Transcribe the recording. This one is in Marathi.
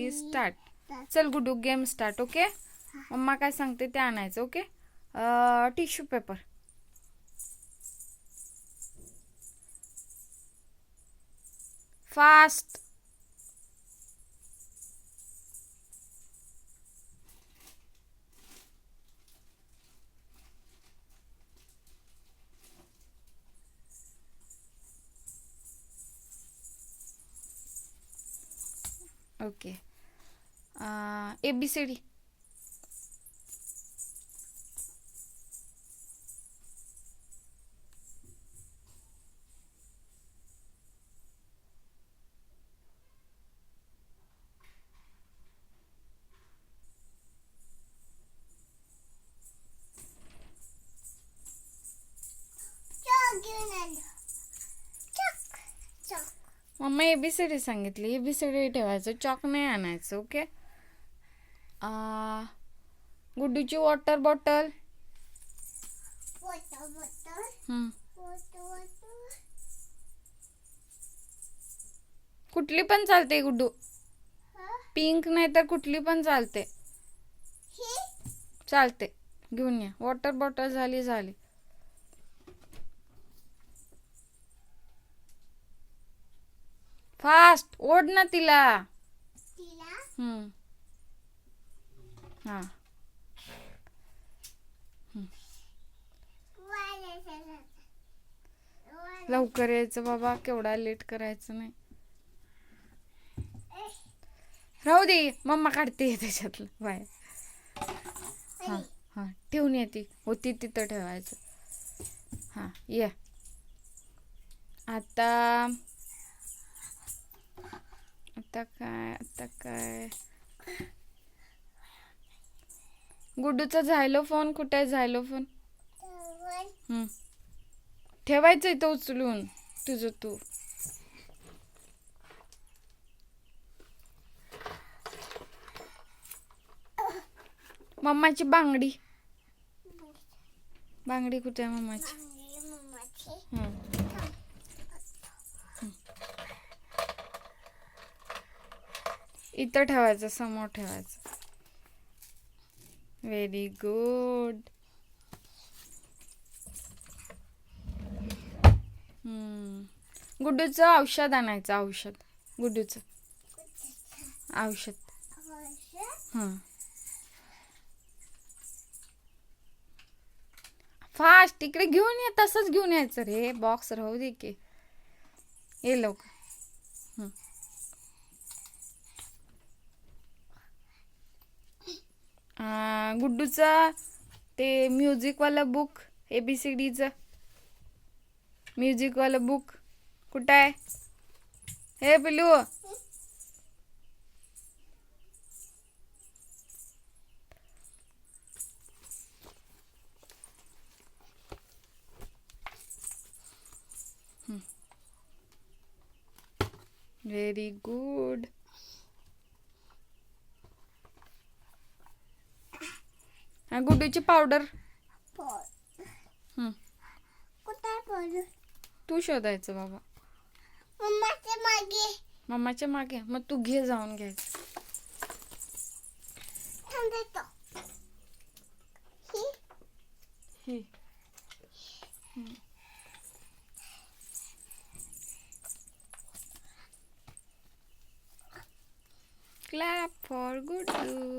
3 स्टार्ट. चल Guddu, game start. Okay, mamma काय सांगते ते आणायचं. Okay, tissue paper. Fast. Okay, ABCD. Mamma ABCD सांगितली. ABCD ठेवायचं, चॉक नाही आणायचं. ओके, गुड्डूची वॉटर बॉटल. कुठली पण चालते गुड्डू, पिंक नाही तर कुठली पण चालते. चालते, घेऊन या. वॉटर बॉटल झाली. फास्ट ओढ ना तिला. हा, लवकर यायचं बाबा, केवढा लेट करायचं नाही. राहू दे, मम्मा काढते त्याच्यातलं बाय. हा, ठेवून येते होती तिथं ठेवायचं. हा, ये आता काय गुड्डूचा झायलोफोन कुठे आहे? झायलोफोन ठेवायचं इथं उचलून तुझं तू. मम्माची बांगडी कुठे आहे मम्माची? इथं ठेवायचं, समोर ठेवायचं. Very good. गुड्डूचं औषध आणायचं. औषध, गुड्डूचं औषध. फास्ट इकडे घेऊन ये. तसंच घेऊन यायचं रे. बॉक्स राहू दे की. ये लवकर. गुड्डूचा ते म्युझिकवालं बुक, ABCDचं म्युझिकवालं बुक कुठं आहे? हे पिलू, व्हेरी गुड. गुड्डूची पावडर. तू शोधायचं बाबा. मम्माच्या मागे. मग तू घे, जाऊन घ्यायचं. Clap for Gudu.